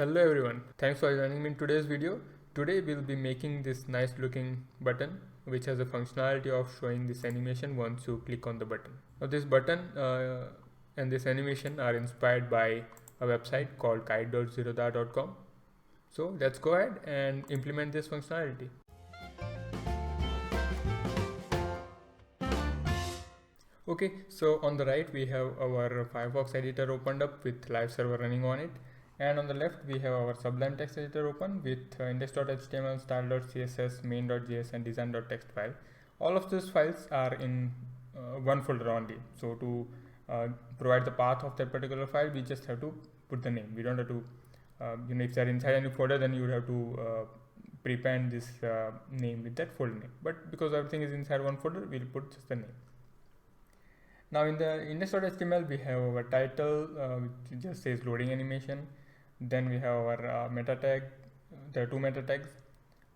Hello everyone, thanks for joining me in today's video. Today we'll be making this nice looking button which has a functionality of showing this animation once you click on the button. Now this button and this animation are inspired by a website called kite.zerodha.com. So let's go ahead and implement this functionality. Okay, so on the right we have our Firefox editor opened up with live server running on it, and on the left we have our Sublime text editor open with index.html, style.css, main.js and design.txt file. All of these files are in one folder only. So to provide the path of that particular file, we just have to put the name. We don't have to, if they're inside any folder, then you would have to prepend this name with that folder name. But because everything is inside one folder, we'll put just the name. Now in the index.html we have our title which just says loading animation. Then we have our meta tag. There are two meta tags,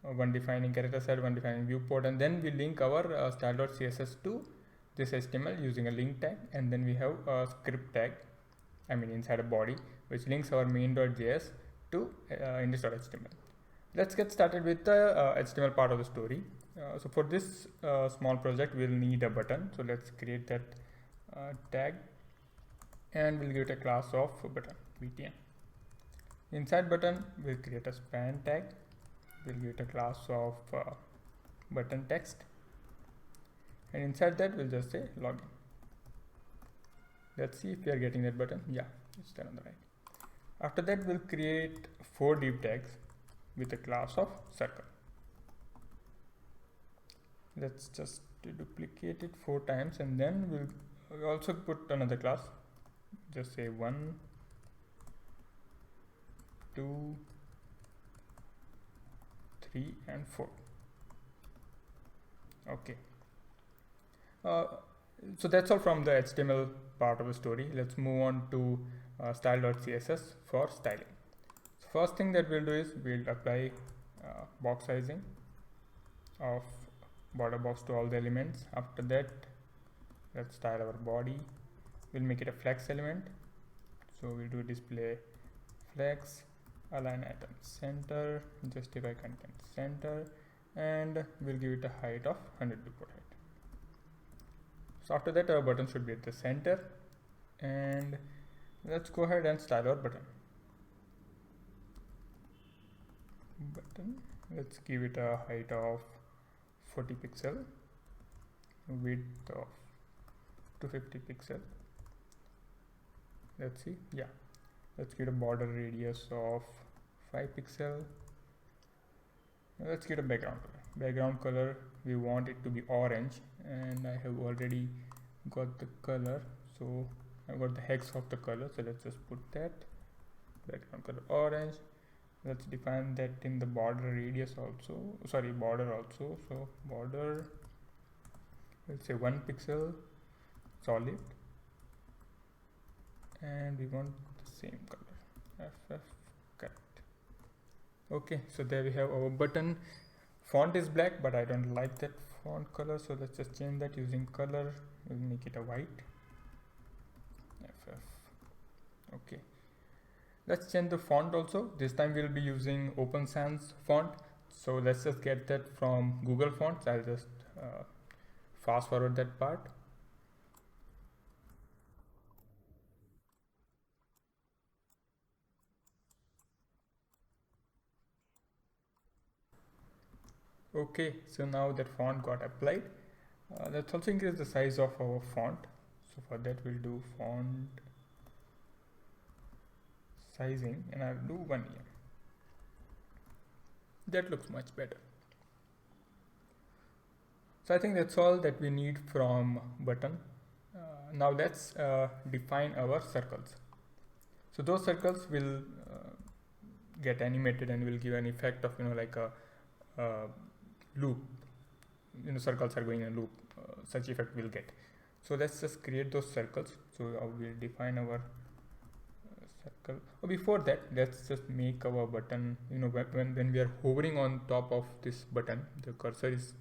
one defining character set, one defining viewport, and then we link our style.css to this HTML using a link tag, and then we have a script tag, inside a body, which links our main.js to index.html. Let's get started with the HTML part of the story. So for this small project we'll need a button, so let's create that tag, and we'll give it a class of button btn. Inside button we'll create a span tag, we'll give it a class of button text, and inside that we'll just say login. Let's see if we are getting that button. Yeah, it's there on the right. After that we'll create 4 div tags with a class of circle. Let's just duplicate it 4 times, and then we'll also put another class. Just say 1, 2, 3 and 4. Okay, so that's all from the HTML part of the story. Let's move on to style.css for styling. So first thing that we'll do is we'll apply box sizing of border box to all the elements. After that, let's style our body. We'll make it a flex element, so we'll do display flex, align item center, justify content center, and we'll give it a height of 100 viewport height. So after that our button should be at the center, and let's go ahead and style our button. Let's give it a height of 40 pixel, width of 250 pixel. Let's see, yeah, let's get a border radius of 5 pixel. Let's get a background color. Background color, we want it to be orange, and I have already got the color, so I've got the hex of the color, so let's just put that background color orange. Let's define that in the border radius also, border also. So border, let's say 1 pixel solid, and we want the same color, ff, correct. Okay, so there we have our button. Font is black, but I don't like that font color, so let's just change that using color. We'll make it a white, ff. Okay, let's change the font also. This time we'll be using Open Sans font, so let's just get that from Google Fonts. I'll just fast forward that part. Okay, so now that font got applied. Let's also increase the size of our font. So for that we'll do font sizing, and I'll do 1 EM. That looks much better. So I think that's all that we need from button. Now let's define our circles. So those circles will get animated and will give an effect of like a loop. Circles are going in a loop. Such effect will get. So let's just create those circles. So we'll define our circle. Before that, let's just make our button. When we are hovering on top of this button, the cursor is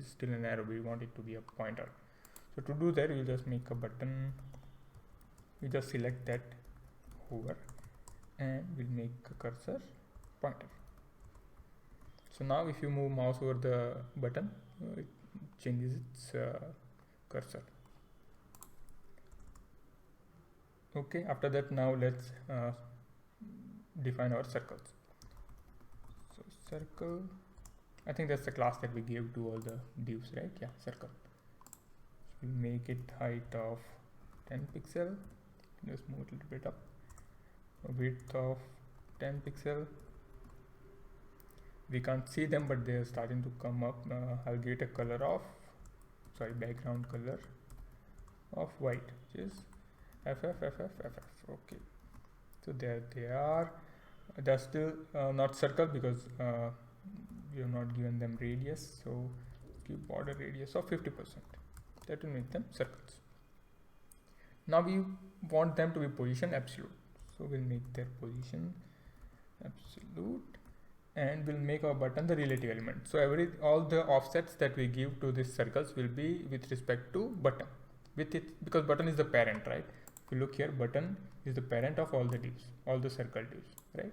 still an arrow. We want it to be a pointer. So to do that, we'll just make a button. We just select that hover, and we'll make a cursor pointer. So now if you move mouse over the button, it changes its cursor. Okay, after that now let's define our circles. So circle, I think that's the class that we gave to all the divs, right? Yeah, circle. So we'll make it height of 10 pixel, just move it a little bit up, width of 10 pixel. We can't see them, but they're starting to come up. I'll give it a color of, background color of white, which is FF. Okay, so there they are. They're still not circle because we have not given them radius, so give border radius of 50%. That will make them circles. Now we want them to be position absolute, so we'll make their position absolute, and we'll make our button the relative element. So all the offsets that we give to these circles will be with respect to button, with it, because button is the parent, right? If you look here, button is the parent of all the divs, all the circle divs, right?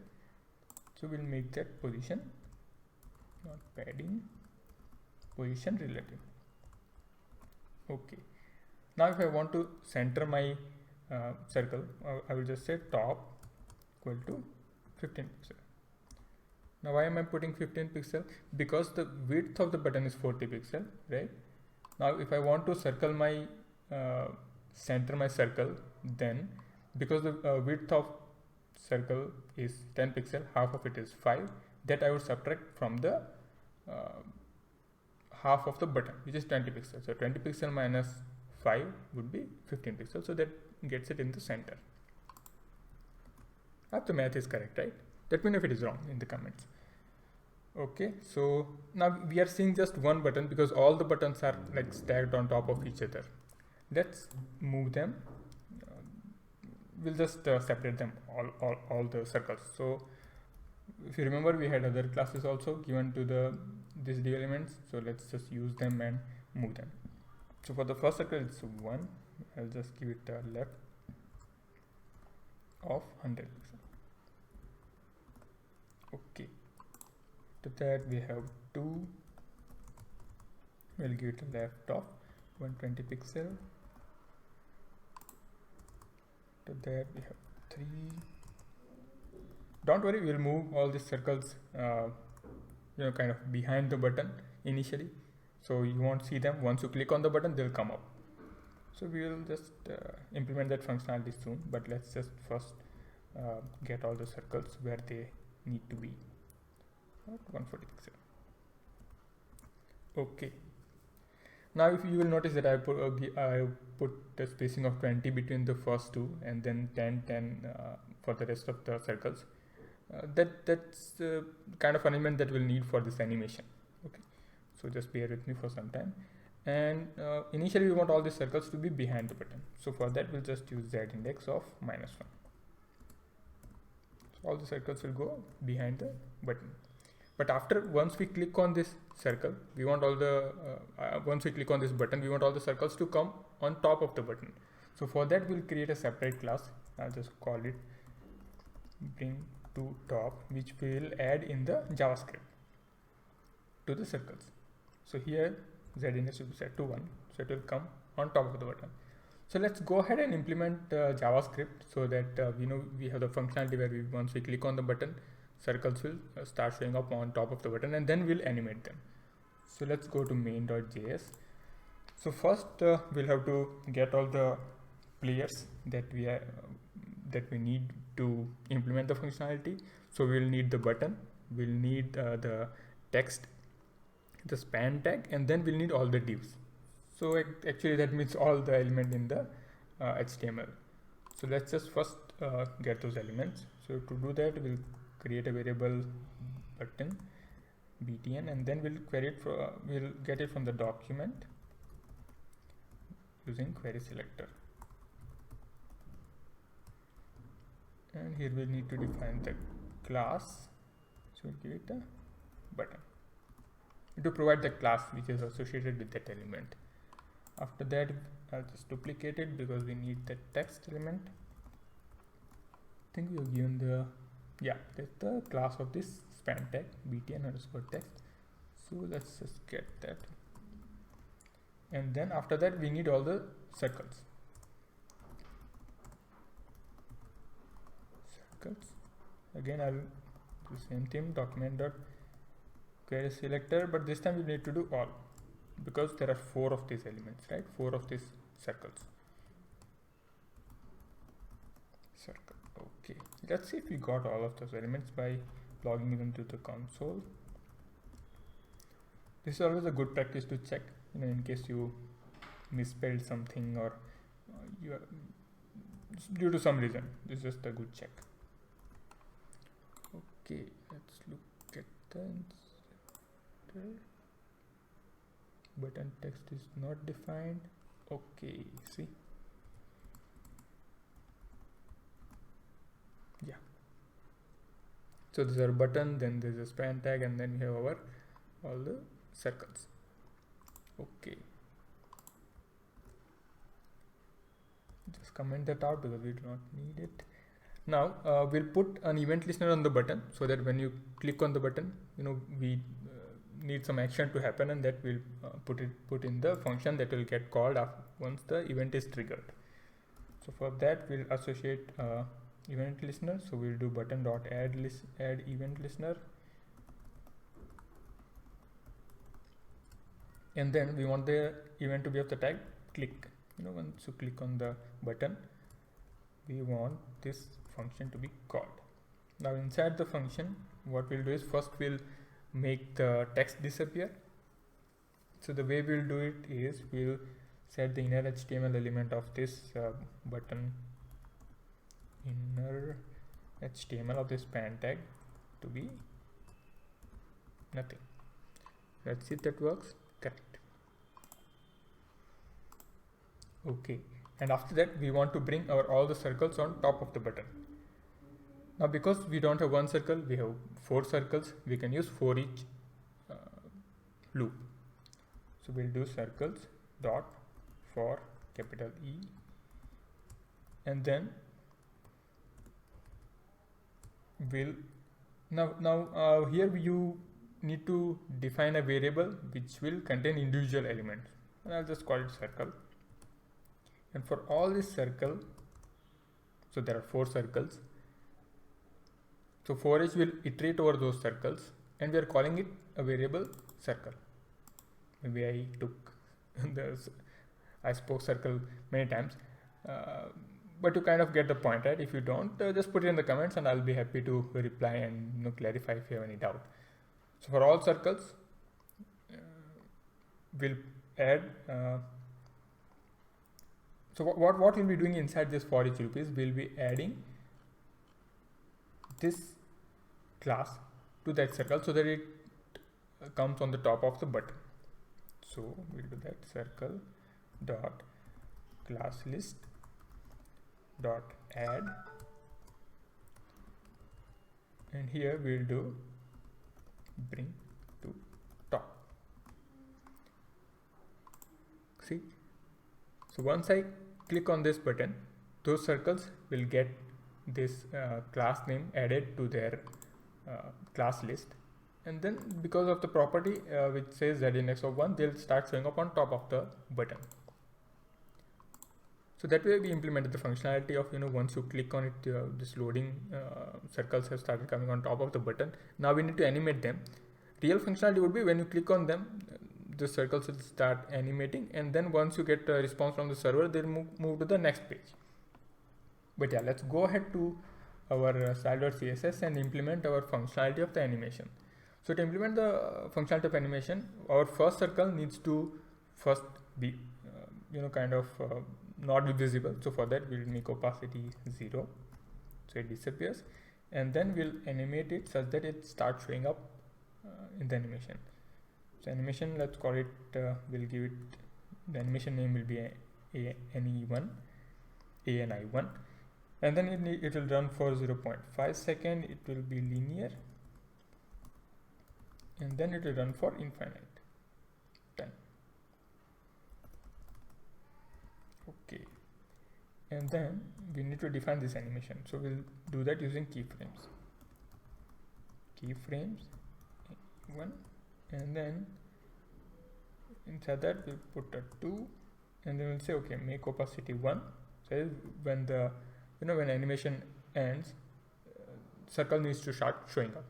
So we'll make that position, not padding, position relative. Okay, now if I want to center my circle, I will just say top equal to 15 pixel. Now why am I putting 15 pixel? Because the width of the button is 40 pixel, right? Now if I want to circle my center my circle, then because the width of circle is 10 pixel, half of it is 5, that I would subtract from the half of the button, which is 20 pixels. So 20 pixel minus 5 would be 15 pixels, so that gets it in the center. I hope the math is correct, right? Let me know if it is wrong in the comments. Okay, so now we are seeing just one button because all the buttons are like stacked on top of each other. Let's move them. We'll just separate them, all the circles. So if you remember, we had other classes also given to these div elements. So let's just use them and move them. So for the first circle, it's 1. I'll just give it a left of 100 pixel. Okay. To that we have 2. We'll give it a left of 120 pixel. To that we have 3. Don't worry, we'll move all these circles kind of behind the button initially, so you won't see them. Once you click on the button, they'll come up. So we will just implement that functionality soon, but let's just first get all the circles where they need to be at 140 pixel. Okay, now if you will notice that I put the spacing of 20 between the first two, and then 10 for the rest of the circles. That's the kind of arrangement that we'll need for this animation. Okay, so just bear with me for some time. And initially we want all these circles to be behind the button, so for that we'll just use z index of -1. So all the circles will go behind the button. But once we click on this circle, we want all the once we click on this button, we want all the circles to come on top of the button. So for that we'll create a separate class. I'll just call it bring to top, which we will add in the JavaScript to the circles. So here z index will be set to 1, so it will come on top of the button. So let's go ahead and implement JavaScript so that we have the functionality where once we click on the button, circles will start showing up on top of the button, and then we'll animate them. So let's go to main.js. So first we'll have to get all the players that we need to implement the functionality. So we'll need the button, we'll need the text, the span tag, and then we'll need all the divs. So actually that means all the element in the HTML. So let's just first get those elements. So to do that, we'll create a variable button btn, and then we'll query it we'll get it from the document using query selector. And here we'll need to define the class. So we'll give it a button to provide the class which is associated with that element. After that, I'll just duplicate it because we need the text element. think we have given the, yeah, that's the class of this span tag, btn underscore text. So let's just get that. And then after that we need all the circles. Again I'll do the same thing, document dot query selector, but this time we need to do all, because there are 4 of these elements, right? 4 of these circles. Circle. Okay, let's see if we got all of those elements by logging into the console. This is always a good practice to check, in case you misspelled something or you are, due to some reason. This is just a good check. Okay, let's look at the inserter. Button text is not defined. Okay, see. Yeah. So these are button, then there's a span tag, and then we have our all the circles. Okay. Just comment that out because we do not need it. Now we'll put an event listener on the button, so that when you click on the button, we need some action to happen, and that will put in the function that will get called once the event is triggered. So for that we'll associate event listener. So we'll do button dot add event listener, and then we want the event to be of the type click. Once you click on the button, we want this function to be called. Now inside the function, what we'll do is first we'll make the text disappear. So the way we'll do it is we'll set the inner HTML element of this button, inner HTML of this span tag, to be nothing. Let's see if that works. Correct. Okay, and after that we want to bring all the circles on top of the button. Now because we don't have one circle, we have 4 circles, we can use for each loop. So we'll do circles dot for capital E, and then we'll now here you need to define a variable which will contain individual elements, and I'll just call it circle. And for all this circle, so there are 4 circles, so for each will iterate over those circles, and we are calling it a variable circle. Maybe I spoke circle many times, but you kind of get the point, right? If you don't, just put it in the comments and I'll be happy to reply and clarify if you have any doubt. So for all circles, we'll add so what we'll be doing inside this for each loop is we'll be adding this class to that circle so that it comes on the top of the button. So we'll do that, circle dot class list dot add, and here we'll do bring to top. See, so once I click on this button, those circles will get this class name added to their class list, and then because of the property which says ZIndex of 1, they'll start showing up on top of the button. So that way we implemented the functionality of once you click on it, this loading circles have started coming on top of the button. Now we need to animate them. Real functionality would be when you click on them, the circles will start animating, and then once you get a response from the server, they'll move to the next page. But yeah, let's go ahead to our style.css and implement our functionality of the animation. So to implement the functionality of animation, our first circle needs to first be not be visible. So for that we'll make opacity 0, so it disappears, and then we'll animate it such that it starts showing up in the animation. So animation, let's call it, we'll give it, the animation name will be ANI1, and then it will run for 0.5 seconds, it will be linear, and then it will run for infinite time. Okay, and then we need to define this animation. So we'll do that using keyframes. Keyframes 1, and then inside that we'll put a 2, and then we'll say okay, make opacity 1. So when the when animation ends, circle needs to start showing up.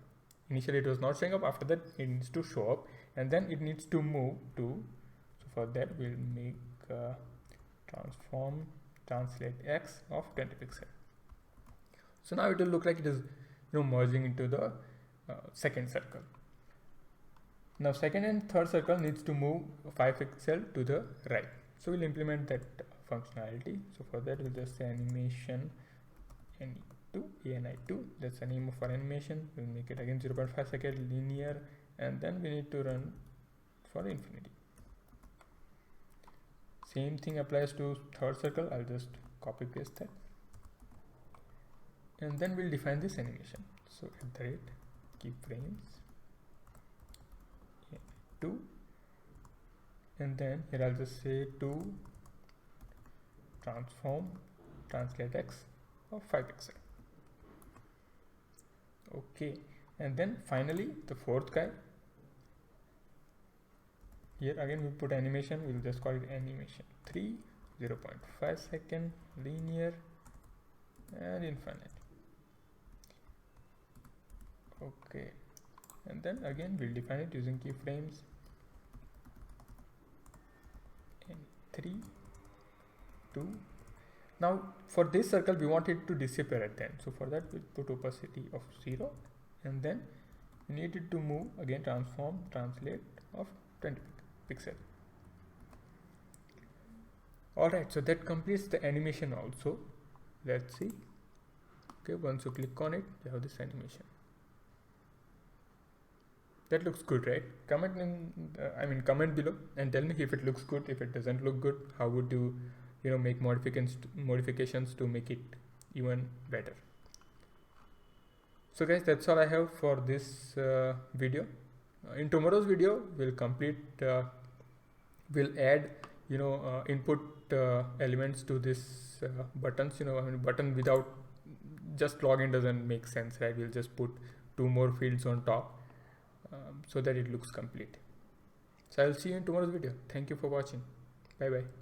Initially it was not showing up, after that it needs to show up, and then it needs to move to, so for that we'll make transform translate x of 20 pixel. So now it will look like it is merging into the second circle. Now second and third circle needs to move 5 pixel to the right. So we'll implement that functionality. So for that we'll just say animation ani2, that's the name of our animation. We'll make it again 0.5 second linear, and then we need to run for infinity. Same thing applies to third circle. I'll just copy paste that, and then we'll define this animation. So at the rate keyframes 2, and then here I'll just say to transform translate x of 5 pixel. Okay, and then finally the fourth guy, here again we put animation, we'll just call it animation 3, 0.5 second linear and infinite. Okay, and then again we'll define it using keyframes 3, 2. Now for this circle we want it to disappear at the end, so for that we'll put opacity of 0, and then we need it to move again transform translate of 20 pixel. Alright, so that completes the animation also. Let's see. Okay, once you click on it, you have this animation. That looks good, right? Comment comment below and tell me if it looks good. If it doesn't look good, how would you make modifications to make it even better. So guys, that's all I have for this video. In tomorrow's video we'll we'll add input elements to this buttons. Button without just login doesn't make sense, right? We'll just put 2 more fields on top so that it looks complete. So I'll see you in tomorrow's video. Thank you for watching. Bye bye.